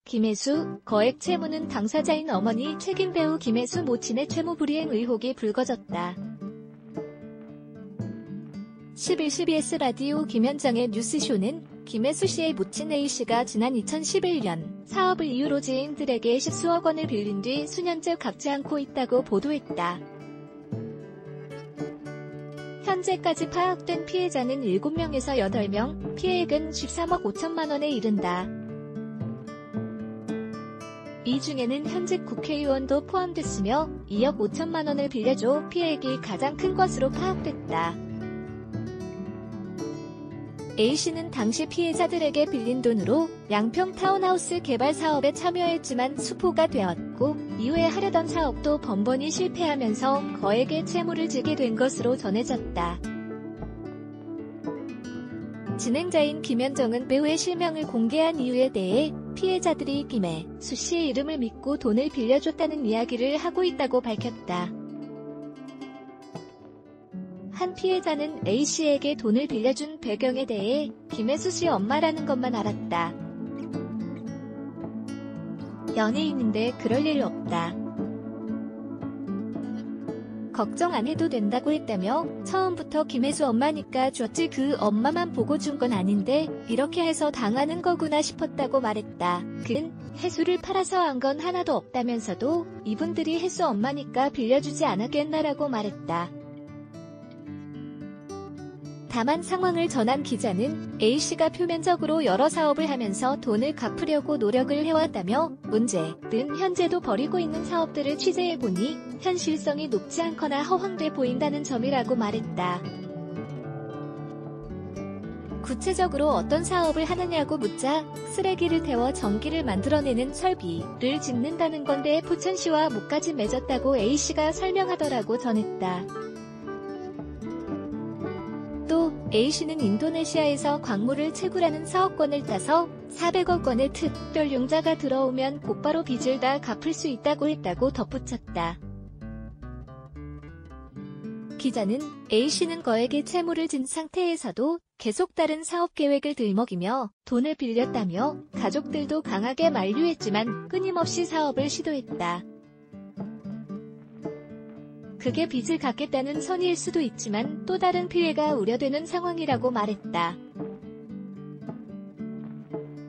김혜수, 거액 채무는 당사자인 어머니 책임 배우 김혜수 모친의 채무 불이행 의혹이 불거졌다. 10일 CBS 라디오 김현정의 뉴스쇼는 김혜수 씨의 모친 A씨가 지난 2011년 사업을 이유로 지인들에게 10수억 원을 빌린 뒤 수년째 갚지 않고 있다고 보도했다. 현재까지 파악된 피해자는 7명에서 8명, 피해액은 13억 5천만 원에 이른다. 이 중에는 현직 국회의원도 포함됐으며 2억 5천만 원을 빌려줘 피해액이 가장 큰 것으로 파악됐다. A씨는 당시 피해자들에게 빌린 돈으로 양평 타운하우스 개발 사업에 참여했지만 수포가 되었고 이후에 하려던 사업도 번번이 실패하면서 거액의 채무를 지게 된 것으로 전해졌다. 진행자인 김현정은 배우의 실명을 공개한 이유에 대해 피해자들이 김혜수 씨의 이름을 믿고 돈을 빌려줬다는 이야기를 하고 있다고 밝혔다. 한 피해자는 A씨에게 돈을 빌려준 배경에 대해 김혜수 씨 엄마라는 것만 알았다. 연예인인데 그럴 일 없다. 걱정 안 해도 된다고 했다며 처음부터 김혜수 엄마니까 줬지 그 엄마만 보고 준 건 아닌데 이렇게 해서 당하는 거구나 싶었다고 말했다. 그는 혜수를 팔아서 한 건 하나도 없다면서도 이분들이 혜수 엄마니까 빌려주지 않았겠나라고 말했다. 다만 상황을 전한 기자는 A씨가 표면적으로 여러 사업을 하면서 돈을 갚으려고 노력을 해왔다며 문제는 현재도 벌이고 있는 사업들을 취재해보니 현실성이 높지 않거나 허황돼 보인다는 점이라고 말했다. 구체적으로 어떤 사업을 하느냐고 묻자 쓰레기를 태워 전기를 만들어내는 설비를 짓는다는 건데 포천시와 목까지 맺었다고 A씨가 설명하더라고 전했다. 또 A씨는 인도네시아에서 광물을 채굴하는 사업권을 따서 400억 원의 특별 융자가 들어오면 곧바로 빚을 다 갚을 수 있다고 했다고 덧붙였다. 기자는 A씨는 거액의 채무를 진 상태에서도 계속 다른 사업 계획을 들먹이며 돈을 빌렸다며 가족들도 강하게 만류했지만 끊임없이 사업을 시도했다. 그게 빚을 갚겠다는 선의일 수도 있지만 또 다른 피해가 우려되는 상황이라고 말했다.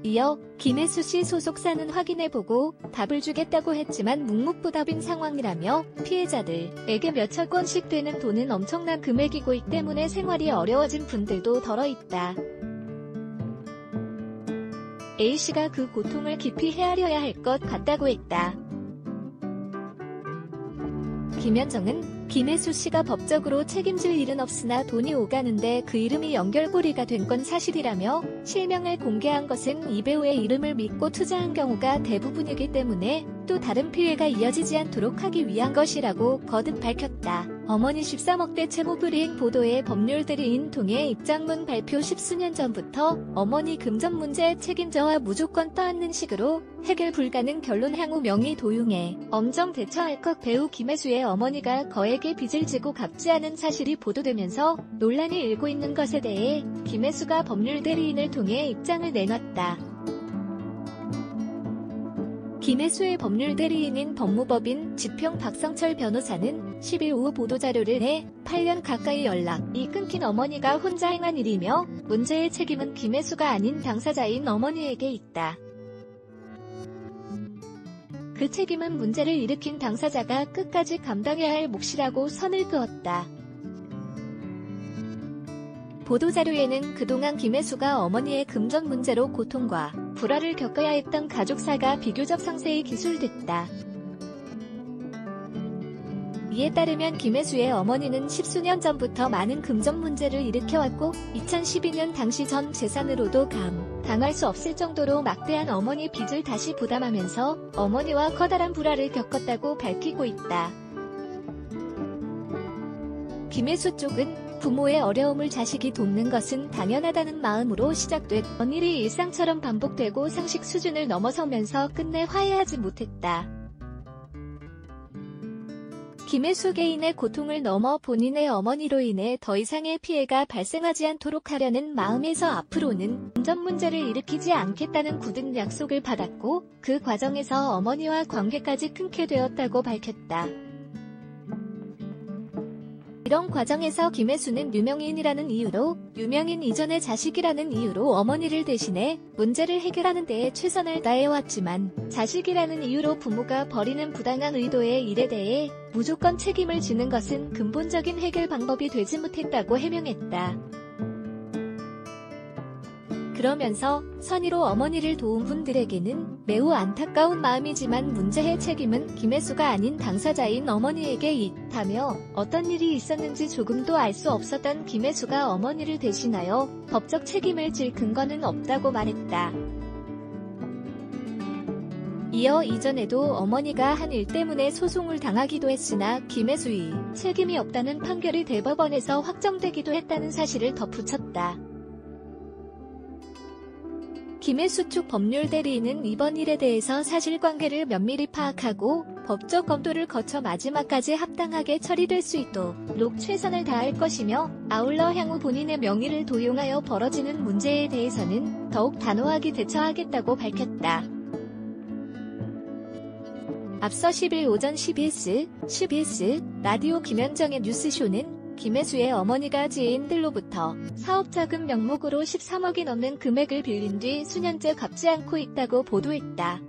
이어 김혜수 씨 소속사는 확인해보고 답을 주겠다고 했지만 묵묵부답인 상황이라며 피해자들에게 몇천 원씩 되는 돈은 엄청난 금액이고 때문에 생활이 어려워진 분들도 덜어 있다. A씨가 그 고통을 깊이 헤아려야 할 것 같다고 했다. 김현정은 김혜수 씨가 법적으로 책임질 일은 없으나 돈이 오가는데 그 이름이 연결고리가 된 건 사실이라며 실명을 공개한 것은 이 배우의 이름을 믿고 투자한 경우가 대부분이기 때문에 또 다른 피해가 이어지지 않도록 하기 위한 것이라고 거듭 밝혔다. 어머니 13억대 채무 불이행 보도에 법률대리인 통해 입장문 발표 10수년 전부터 어머니 금전 문제 책임져와 무조건 떠안는 식으로 해결 불가능 결론 향후 명의 도용해 엄정 대처할 것 배우 김혜수의 어머니가 거액의 빚을 지고 갚지 않은 사실이 보도되면서 논란이 일고 있는 것에 대해 김혜수가 법률대리인을 통해 입장을 내놨다. 김혜수의 법률대리인인 법무법인 지평 박성철 변호사는 10일 오후 보도자료를 내 8년 가까이 연락이 끊긴 어머니가 혼자 행한 일이며 문제의 책임은 김혜수가 아닌 당사자인 어머니에게 있다. 그 책임은 문제를 일으킨 당사자가 끝까지 감당해야 할 몫이라고 선을 그었다. 보도자료에는 그동안 김혜수가 어머니의 금전 문제로 고통과 불화를 겪어야 했던 가족사가 비교적 상세히 기술됐다. 이에 따르면 김혜수의 어머니는 10수년 전부터 많은 금전 문제를 일으켜왔고 2012년 당시 전 재산으로도 당할 수 없을 정도로 막대한 어머니 빚을 다시 부담하면서 어머니와 커다란 불화를 겪었다고 밝히고 있다. 김혜수 쪽은 부모의 어려움을 자식이 돕는 것은 당연하다는 마음으로 시작됐던 일이 일상처럼 반복되고 상식 수준을 넘어서면서 끝내 화해하지 못했다. 김혜수 개인의 고통을 넘어 본인의 어머니로 인해 더 이상의 피해가 발생하지 않도록 하려는 마음에서 앞으로는 금전 문제를 일으키지 않겠다는 굳은 약속을 받았고 그 과정에서 어머니와 관계까지 끊게 되었다고 밝혔다. 이런 과정에서 김혜수는 유명인이라는 이유로 유명인 이전의 자식이라는 이유로 어머니를 대신해 문제를 해결하는 데에 최선을 다해왔지만 자식이라는 이유로 부모가 벌이는 부당한 의도의 일에 대해 무조건 책임을 지는 것은 근본적인 해결 방법이 되지 못했다고 해명했다. 그러면서 선의로 어머니를 도운 분들에게는 매우 안타까운 마음이지만 문제의 책임은 김혜수가 아닌 당사자인 어머니에게 있다며 어떤 일이 있었는지 조금도 알 수 없었던 김혜수가 어머니를 대신하여 법적 책임을 질 근거는 없다고 말했다. 이어 이전에도 어머니가 한 일 때문에 소송을 당하기도 했으나 김혜수의 책임이 없다는 판결이 대법원에서 확정되기도 했다는 사실을 덧붙였다. 김혜수 측 법률 대리인은 이번 일에 대해서 사실관계를 면밀히 파악하고 법적 검토를 거쳐 마지막까지 합당하게 처리될 수 있도록 최선을 다할 것이며 아울러 향후 본인의 명의를 도용하여 벌어지는 문제에 대해서는 더욱 단호하게 대처하겠다고 밝혔다. 앞서 10일 오전 CBS 라디오 김현정의 뉴스쇼는 김혜수의 어머니가 지인들로부터 사업자금 명목으로 13억이 넘는 금액을 빌린 뒤 수년째 갚지 않고 있다고 보도했다.